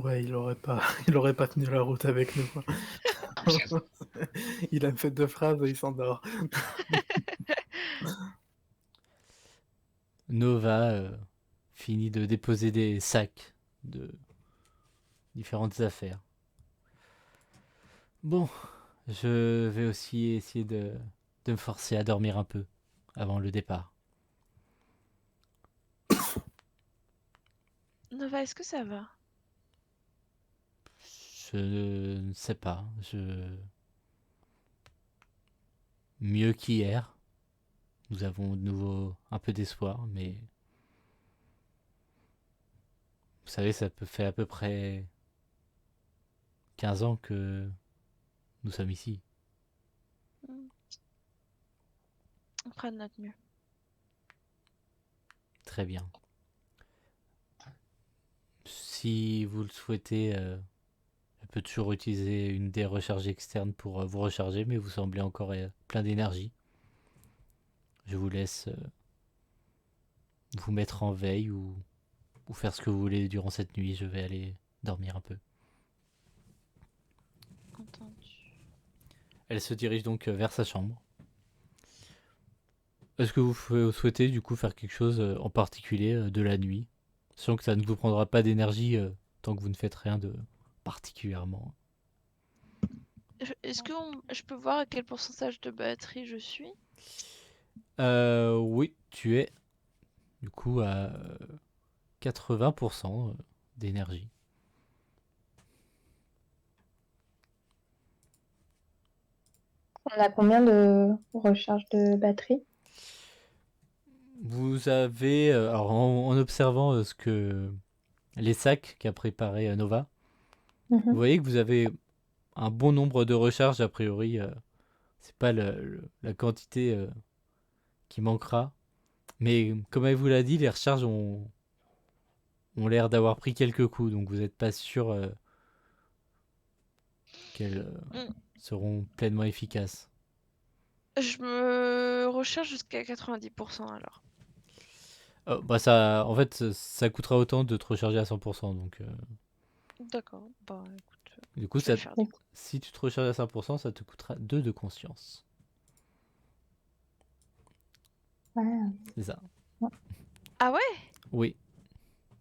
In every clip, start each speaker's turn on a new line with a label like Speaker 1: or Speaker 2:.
Speaker 1: Ouais, il aurait pas tenu la route avec nous, quoi.
Speaker 2: J'avoue.
Speaker 1: Il a fait 2 phrases et il s'endort.
Speaker 3: Nova finit de déposer des sacs de différentes affaires. Bon, je vais aussi essayer de me forcer à dormir un peu avant le départ.
Speaker 4: Nova, est-ce que ça va?
Speaker 3: Je ne sais pas. Mieux qu'hier. Nous avons de nouveau un peu d'espoir, mais vous savez, fait à peu près 15 ans que nous sommes ici.
Speaker 4: Hmm, on fera de notre mieux.
Speaker 3: Très bien. Si vous le souhaitez, je peux toujours utiliser une des recharges externes pour vous recharger, mais vous semblez encore plein d'énergie. Je vous laisse vous mettre en veille ou faire ce que vous voulez durant cette nuit. Je vais aller dormir un peu.
Speaker 4: Entendu.
Speaker 3: Elle se dirige donc vers sa chambre. Est-ce que vous souhaitez du coup faire quelque chose en particulier de la nuit, sachant que ça ne vous prendra pas d'énergie tant que vous ne faites rien de particulièrement.
Speaker 4: Est-ce que je peux voir à quel pourcentage de batterie je suis?
Speaker 3: Oui, tu es du coup à 80% d'énergie.
Speaker 2: On a combien de recharge de batterie?
Speaker 3: Vous avez, alors en observant ce que les sacs qu'a préparé Nova, vous
Speaker 2: Mhm.
Speaker 3: voyez que vous avez un bon nombre de recharges a priori. C'est pas la quantité qui manquera, mais comme elle vous l'a dit, les recharges ont l'air d'avoir pris quelques coups, donc vous n'êtes pas sûr qu'elles
Speaker 4: Hmm,
Speaker 3: seront pleinement efficaces.
Speaker 4: Je me recharge jusqu'à 90% alors.
Speaker 3: Bah ça, en fait, ça coûtera autant de te recharger à 100%, donc
Speaker 4: D'accord, bah écoute,
Speaker 3: du coup,
Speaker 4: je vais le faire du coup.
Speaker 3: si tu te recharges à 100%, ça te coûtera 2 de conscience.
Speaker 2: Ouais.
Speaker 3: C'est ça.
Speaker 4: Ah ouais?
Speaker 3: Oui.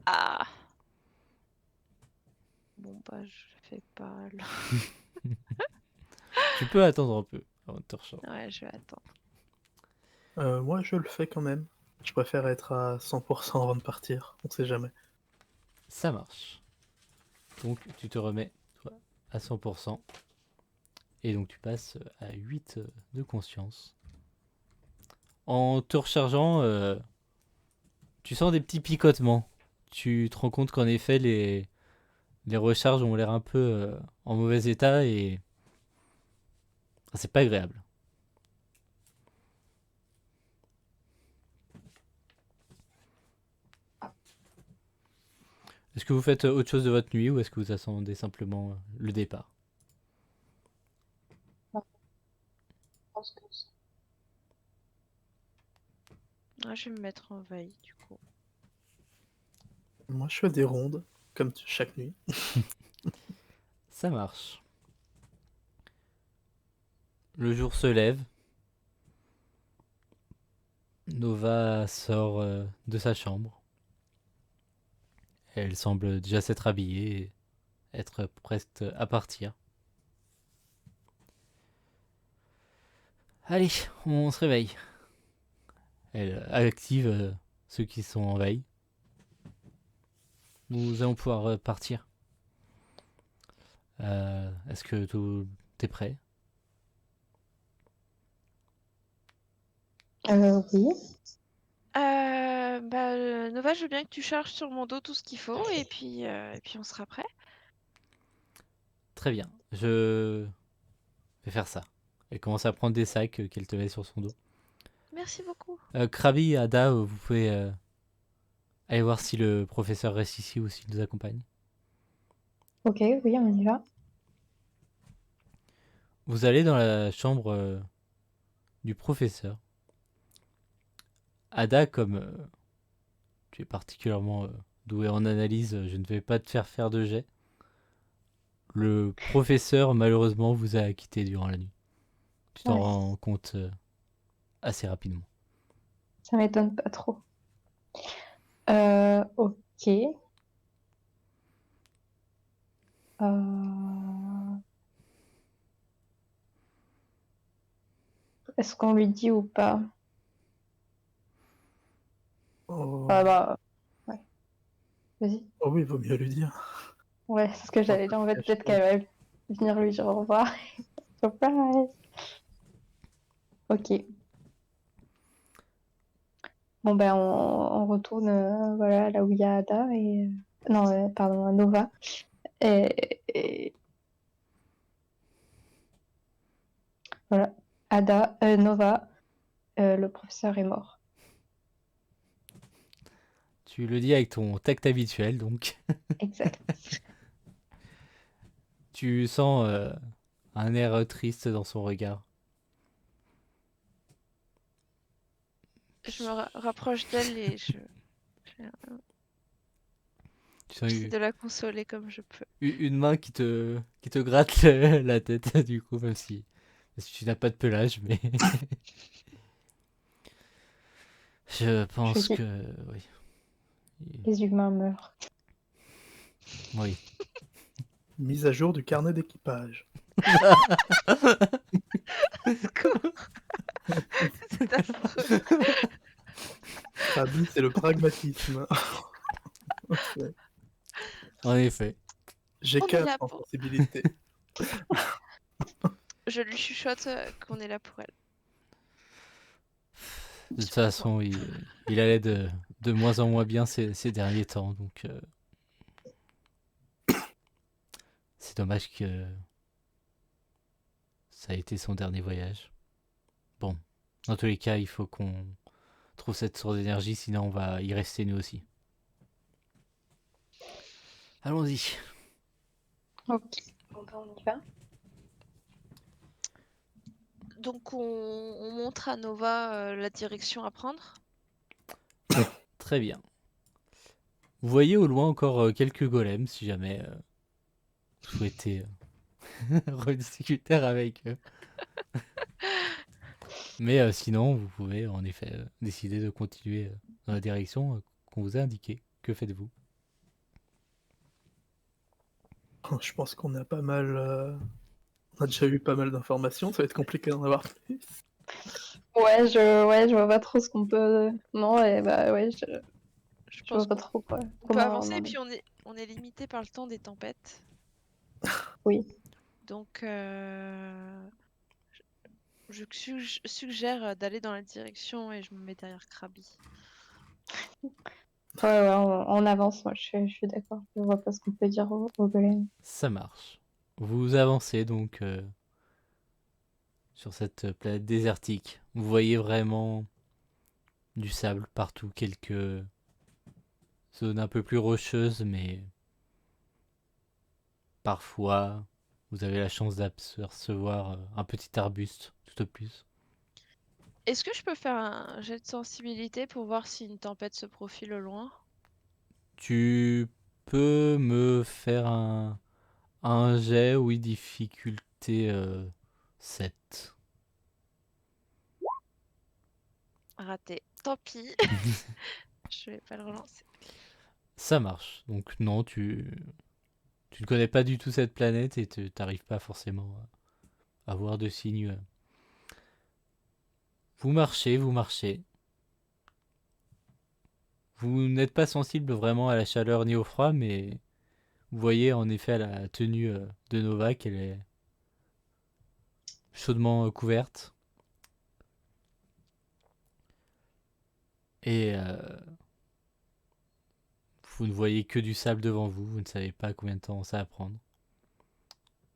Speaker 4: Ah! Bon bah je fais pas le...
Speaker 3: Tu peux attendre un peu avant de te recharger.
Speaker 4: Ouais, je vais attendre.
Speaker 1: Moi, je le fais quand même. Je préfère être à 100% avant de partir, on sait jamais.
Speaker 3: Ça marche. Donc tu te remets toi, à 100%. Et donc tu passes à 8 de conscience. En te rechargeant, tu sens des petits picotements. Tu te rends compte qu'en effet, les recharges ont l'air un peu en mauvais état et c'est pas agréable. Est-ce que vous faites autre chose de votre nuit ou est-ce que vous attendez simplement le départ?
Speaker 2: Je pense que
Speaker 4: Ah, je vais me mettre en veille du coup.
Speaker 1: Moi, je fais des rondes, comme chaque nuit.
Speaker 3: Ça marche. Le jour se lève. Nova sort de sa chambre. Elle semble déjà s'être habillée et être presque à partir. Allez, on se réveille. Elle active ceux qui sont en veille. Nous allons pouvoir partir. Est-ce que tout est prêt?
Speaker 2: oui.
Speaker 4: Nova, je veux bien que tu charges sur mon dos tout ce qu'il faut et puis on sera prêt.
Speaker 3: Très bien. Je vais faire ça. Elle commence à prendre des sacs qu'elle te met sur son dos.
Speaker 4: Merci beaucoup.
Speaker 3: Krabi, Ada, vous pouvez aller voir si le professeur reste ici ou s'il nous accompagne.
Speaker 2: Ok, oui, on y va.
Speaker 3: Vous allez dans la chambre du professeur. Ada, comme tu es particulièrement doué en analyse, je ne vais pas te faire faire de jet. Le professeur, malheureusement, vous a quitté durant la nuit. Tu t'en
Speaker 2: Ouais,
Speaker 3: rends compte assez rapidement.
Speaker 2: ça m'étonne pas trop. Ok. Euh, Est-ce qu'on lui dit ou pas?
Speaker 1: Oh,
Speaker 2: Ah bah, ouais, vas-y.
Speaker 1: oh oui, il vaut mieux lui dire.
Speaker 2: Ouais, c'est ce que
Speaker 1: On va
Speaker 2: j'allais
Speaker 1: pas
Speaker 2: dire. En
Speaker 1: le
Speaker 2: fait, peut-être
Speaker 1: cacher.
Speaker 2: qu'elle va venir lui dire au revoir. Surprise! Ok. Bon, ben, on retourne voilà, là où il y a Ada et. Non, pardon, Nova. Et voilà. Ada, Nova, le professeur est mort.
Speaker 3: Tu le dis avec ton tact habituel, donc.
Speaker 2: Exact.
Speaker 3: Tu sens un air triste dans son regard.
Speaker 4: Je me rapproche d'elle et
Speaker 3: Tu sens
Speaker 4: j'essaie de la consoler comme je peux.
Speaker 3: une main qui te gratte la tête, du coup, même si tu n'as pas de pelage, mais je
Speaker 2: Je
Speaker 3: pense
Speaker 2: dis,
Speaker 3: que oui.
Speaker 2: les humains meurent.
Speaker 3: Oui.
Speaker 1: Mise à jour du carnet d'équipage.
Speaker 4: C'est affreux.
Speaker 1: Krabi, c'est le pragmatisme. C'est-
Speaker 3: En effet.
Speaker 1: J'ai
Speaker 4: On est
Speaker 1: 4
Speaker 4: là
Speaker 1: en
Speaker 4: pour.
Speaker 1: sensibilité.
Speaker 4: Je lui chuchote qu'on est là pour elle.
Speaker 3: De toute façon, il allait de moins en moins bien ces derniers temps, donc c'est dommage que ça a été son dernier voyage. Bon, dans tous les cas, il faut qu'on trouve cette source d'énergie, sinon on va y rester nous aussi. Allons-y.
Speaker 2: Ok. Bon, ben, on y va.
Speaker 4: Donc on montre à Nova la direction à prendre.
Speaker 3: Très bien. Vous voyez au loin encore quelques golems, si jamais vous souhaitez rediscuter avec eux. Mais sinon, vous pouvez en effet décider de continuer dans la direction qu'on vous a indiquée. Que faites-vous?
Speaker 1: Je pense qu'on a pas mal. On a déjà eu pas mal d'informations, ça va être compliqué d'en avoir plus.
Speaker 2: Ouais, je vois pas trop ce qu'on peut. Non, et bah ouais,
Speaker 4: Je
Speaker 2: je vois
Speaker 4: pense
Speaker 2: pas
Speaker 4: qu'on
Speaker 2: trop quoi.
Speaker 4: on peut
Speaker 2: Comment
Speaker 4: avancer et
Speaker 2: on en est.
Speaker 4: puis on est limité par le temps des tempêtes.
Speaker 2: Oui.
Speaker 4: Donc je suggère d'aller dans la direction et je me mets derrière Krabi.
Speaker 2: Ouais, on avance. Moi, je suis d'accord. Je vois pas ce qu'on peut dire au golem.
Speaker 3: Ça marche. Vous avancez donc sur cette planète désertique. Vous voyez vraiment du sable partout, quelques zones un peu plus rocheuses, mais parfois vous avez la chance d'apercevoir un petit arbuste, tout au plus.
Speaker 4: Est-ce que je peux faire un jet de sensibilité pour voir si une tempête se profile au loin?
Speaker 3: Tu peux me faire un jet, oui, difficulté 7.
Speaker 4: Raté. Tant pis. Je vais pas le relancer.
Speaker 3: Ça marche. Donc non, tu ne connais pas du tout cette planète et tu n'arrives pas forcément à voir de signes. Vous marchez, vous marchez. Vous n'êtes pas sensible vraiment à la chaleur ni au froid, mais vous voyez en effet à la tenue de Nova qu'elle est chaudement couverte. Et vous ne voyez que du sable devant vous. Vous ne savez pas combien de temps ça va prendre.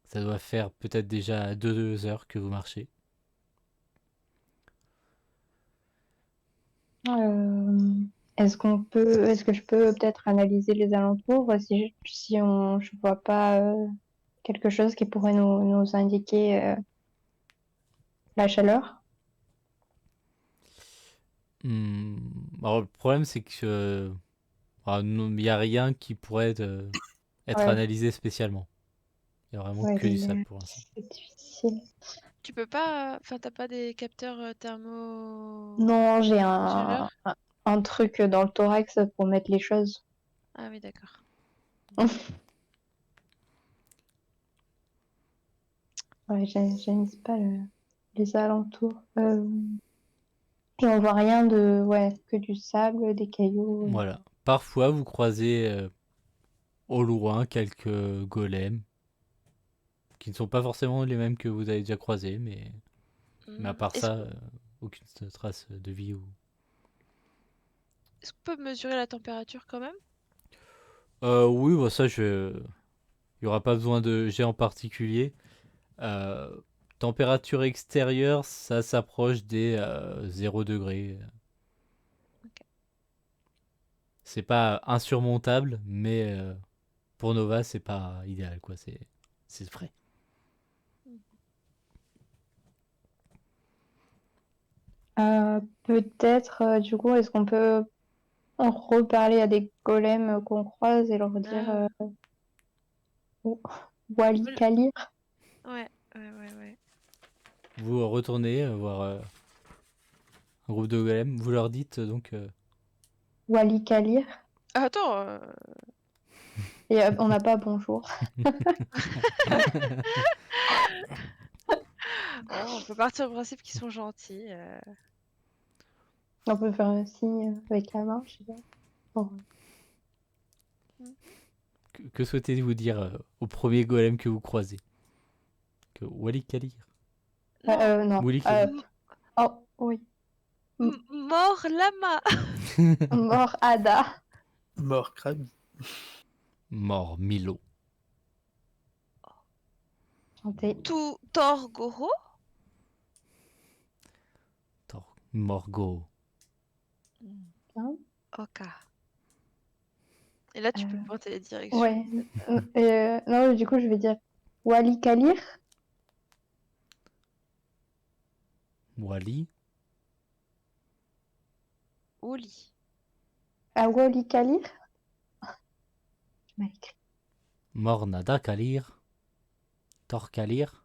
Speaker 3: Ça doit faire peut-être déjà 2 heures que vous marchez.
Speaker 2: Est-ce que je peux peut-être analyser les alentours, voir si je vois pas quelque chose qui pourrait nous indiquer la chaleur?
Speaker 3: Alors, le problème, c'est que il n'y a rien qui pourrait être
Speaker 2: Ouais,
Speaker 3: analysé spécialement. Il y a vraiment
Speaker 2: Ouais,
Speaker 3: que du sable pour l'instant.
Speaker 2: c'est difficile.
Speaker 4: Tu peux pas. Enfin, t'as pas des capteurs thermo.
Speaker 2: Non, j'ai
Speaker 4: Chaleur?
Speaker 2: un truc dans le thorax pour mettre les choses.
Speaker 4: Ah oui, d'accord.
Speaker 2: Ouais, j'aime pas les alentours. Et on voit rien de... Ouais, que du sable, des cailloux.
Speaker 3: Voilà. Parfois, vous croisez au loin quelques golems qui ne sont pas forcément les mêmes que vous avez déjà croisés, mais à part
Speaker 4: Est-ce
Speaker 3: ça, aucune trace de vie.
Speaker 4: est-ce qu'on peut mesurer la température quand même?
Speaker 3: Oui, bah ça, il n'y aura pas besoin de jet en particulier. Euh, Température extérieure, ça s'approche des 0 degré.
Speaker 4: Ok.
Speaker 3: C'est pas insurmontable, mais pour Nova, c'est pas idéal, quoi. C'est frais.
Speaker 2: Peut-être, du coup, est-ce qu'on peut en reparler à des golems qu'on croise et leur dire
Speaker 4: Ah,
Speaker 2: Wally
Speaker 4: moi,
Speaker 2: Kalir?
Speaker 4: ouais, ouais.
Speaker 3: Vous retournez voir un groupe de golems, vous leur dites donc
Speaker 2: Wally Kalir?
Speaker 4: Ah, attends,
Speaker 2: Et on n'a pas bonjour.
Speaker 4: bon, on peut partir du principe qu'ils sont gentils.
Speaker 2: On peut faire un signe avec la main, je sais pas. Bon.
Speaker 3: que souhaitez-vous dire au premier golem que vous croisez? Que Wally Kalir?
Speaker 4: Non,
Speaker 2: Non.
Speaker 3: Wally Kalir.
Speaker 2: Oh, oui.
Speaker 4: Mort lama!
Speaker 2: Mort Ada.
Speaker 1: Mort Krabi.
Speaker 3: Mort Milo.
Speaker 2: Chanté.
Speaker 4: Tout Torgoro?
Speaker 3: Morgo.
Speaker 2: Hein.
Speaker 4: Ok. Et là, tu peux
Speaker 2: Euh,
Speaker 4: pointer les directions.
Speaker 2: Ouais. Non, du coup, je vais dire Wally Kalir.
Speaker 3: Wally.
Speaker 4: Oli.
Speaker 2: À Wally Kalir. Je mal écrit.
Speaker 3: Mornada Kalir. Tor Kalir.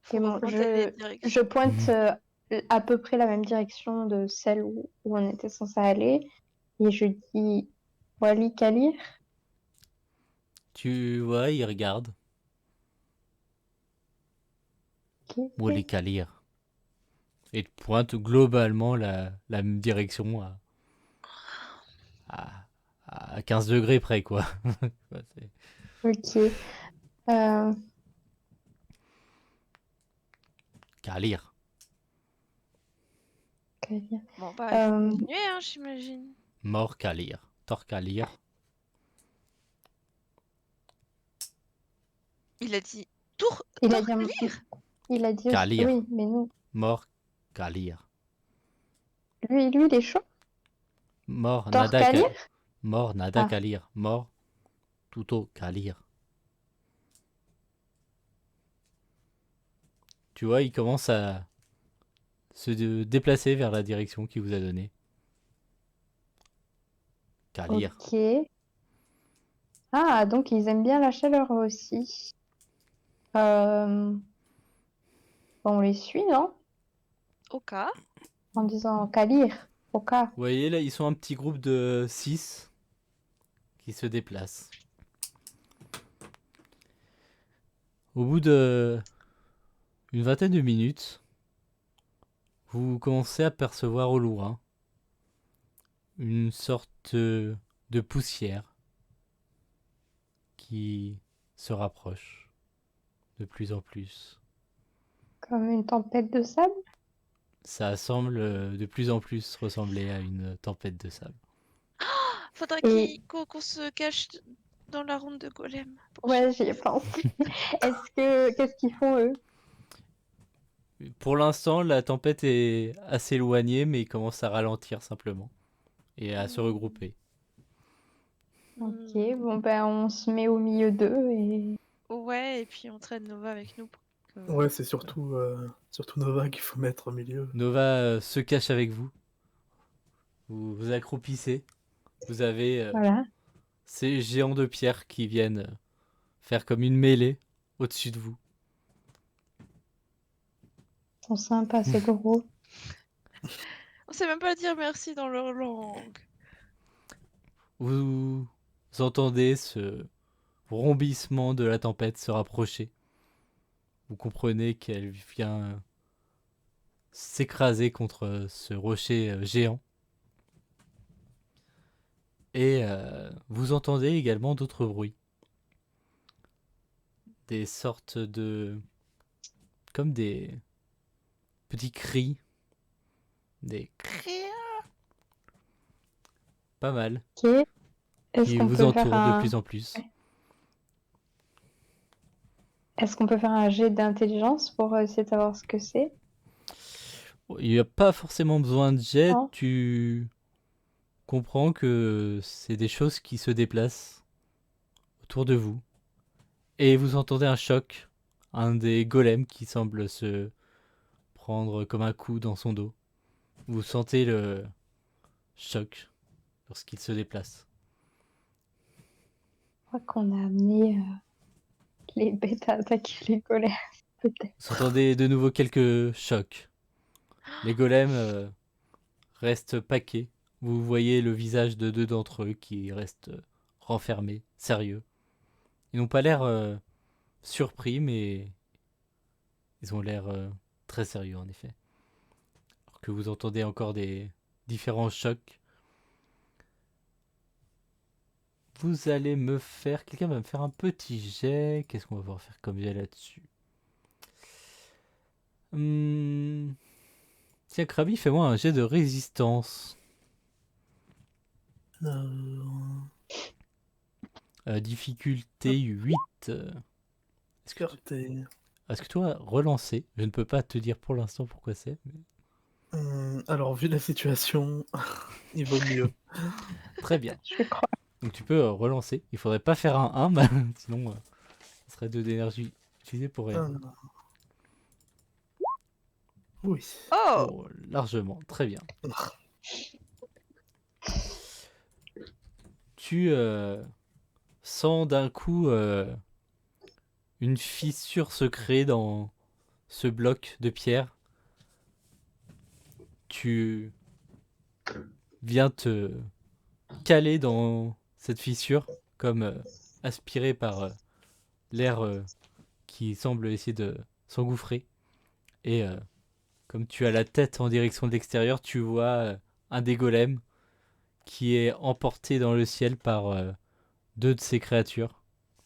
Speaker 4: Faut
Speaker 2: Et bon,
Speaker 4: repointer les
Speaker 2: je
Speaker 4: directions.
Speaker 2: pointe à peu près la même direction de celle où on était censé aller. Et je dis Wally Kalir.
Speaker 3: Tu vois, il regarde.
Speaker 2: Ok.
Speaker 3: Wally Kalir. Et te pointe globalement la même direction à, à 15 degrés près, quoi. Ouais,
Speaker 2: Ok. Euh,
Speaker 3: Kalir.
Speaker 2: Kalir.
Speaker 4: Bon, bah, il faut
Speaker 2: Euh,
Speaker 4: continuer, hein, j'imagine.
Speaker 3: Mort Kalir. Tor Kalir.
Speaker 4: Il a dit Tour
Speaker 2: il a dit,
Speaker 4: Torglir?
Speaker 2: il a dit aussi,
Speaker 3: Kalir.
Speaker 2: oui, mais nous,
Speaker 3: Mort Kalir.
Speaker 2: lui, il est chaud.
Speaker 3: Mort
Speaker 2: Thor
Speaker 3: Nada
Speaker 2: Kalir?
Speaker 3: Kalir. Mort Nada
Speaker 2: Ah,
Speaker 3: Kalir. Mort Tuto Kalir. Tu vois, il commence à se déplacer vers la direction qu'il vous a donnée. Kalir.
Speaker 2: ok. Ah, donc ils aiment bien la chaleur aussi. Bon, on les suit, non?
Speaker 4: Ok.
Speaker 2: En disant Kalir, Oka.
Speaker 3: Vous voyez, là, ils sont un petit groupe de 6 qui se déplacent. Au bout de une vingtaine de minutes, vous commencez à percevoir au loin une sorte de poussière qui se rapproche de plus en plus.
Speaker 2: Comme une tempête de sable.
Speaker 3: Ça semble de plus en plus ressembler à une tempête de sable.
Speaker 4: Faudra
Speaker 2: Et
Speaker 4: qu'on se cache dans la ronde de golem. Pour
Speaker 2: ouais,
Speaker 4: sûr.
Speaker 2: j'y ai pensé. Qu'est-ce qu'ils font eux?
Speaker 3: Pour l'instant, la tempête est assez éloignée, mais il commence à ralentir simplement et à se regrouper.
Speaker 2: Ok, bon ben on se met au milieu d'eux et
Speaker 4: Ouais, et puis on traîne Nova avec nous.
Speaker 1: Ouais, c'est surtout Nova qu'il faut mettre au milieu.
Speaker 3: Nova se cache avec vous. Vous vous accroupissez. Vous avez
Speaker 2: voilà.
Speaker 3: ces géants de pierre qui viennent faire comme une mêlée au-dessus de vous.
Speaker 2: Ils sont sympas, ces gros.
Speaker 4: On sait même pas dire merci dans leur langue.
Speaker 3: Vous entendez ce rombissement de la tempête se rapprocher. Vous comprenez qu'elle vient s'écraser contre ce rocher géant. Et vous entendez également d'autres bruits. Des sortes de... comme des petits cris. Des cris pas mal.
Speaker 2: Ok. Est-ce
Speaker 3: Qui
Speaker 2: qu'on
Speaker 3: vous
Speaker 2: peut faire
Speaker 3: entourent de
Speaker 2: un...
Speaker 3: plus en plus.
Speaker 2: Ouais. Est-ce qu'on peut faire un jet d'intelligence pour essayer de savoir ce que c'est?
Speaker 3: Il n'y a pas forcément besoin de jet.
Speaker 2: Non.
Speaker 3: Tu comprends que c'est des choses qui se déplacent autour de vous. Et vous entendez un choc. Un des golems qui semble se prendre comme un coup dans son dos. Vous sentez le choc lorsqu'il se déplace.
Speaker 2: Je crois qu'on a amené les bêtes à attaquer les golems, peut-être.
Speaker 3: Vous entendez de nouveau quelques chocs. Les golems restent paqués. Vous voyez le visage de deux d'entre eux qui restent renfermés, sérieux. Ils n'ont pas l'air surpris, mais ils ont l'air très sérieux en effet. Alors que vous entendez encore des différents chocs. Vous allez me faire... Quelqu'un va me faire un petit jet. Qu'est-ce qu'on va pouvoir faire comme jet là-dessus? Tiens, Krabi, fais-moi un jet de résistance.
Speaker 1: Euh,
Speaker 3: Difficulté 8. Est-ce que tu...
Speaker 1: Carte.
Speaker 3: Est-ce que toi, relancer, je ne peux pas te dire pour l'instant pourquoi c'est. Mais...
Speaker 1: Alors, vu la situation, il vaut mieux.
Speaker 3: Très bien.
Speaker 2: Je crois.
Speaker 3: Donc tu peux relancer. Il faudrait pas faire un 1, bah, sinon ça serait 2 d'énergie utilisée pour rien.
Speaker 1: Oui.
Speaker 4: Oh!
Speaker 3: Oh, largement, très bien. Tu sens d'un coup une fissure se créer dans ce bloc de pierre. Tu viens te caler dans cette fissure, comme aspiré par l'air qui semble essayer de s'engouffrer. Et comme tu as la tête en direction de l'extérieur, tu vois un des golems qui est emporté dans le ciel par deux de ces créatures.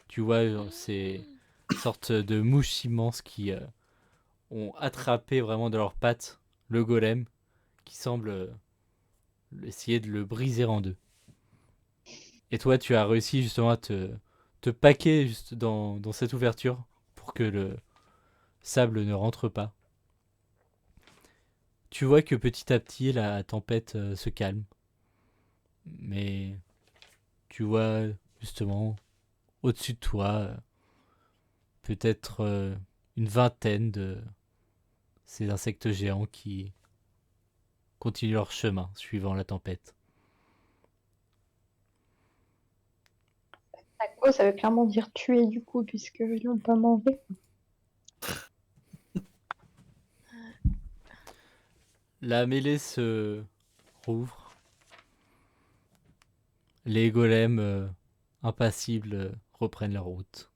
Speaker 3: Tu vois ces sortes de mouches immenses qui ont attrapé vraiment de leurs pattes le golem, qui semble essayer de le briser en deux. Et toi, tu as réussi justement à te paquer juste dans cette ouverture pour que le sable ne rentre pas. Tu vois que petit à petit, la tempête se calme. Mais tu vois justement au-dessus de toi peut-être une vingtaine de ces insectes géants qui continuent leur chemin suivant la tempête.
Speaker 2: Taco, ça veut clairement dire tuer du coup, puisqu'ils l'ont pas mangé.
Speaker 3: La mêlée se rouvre. Les golems impassibles reprennent leur route.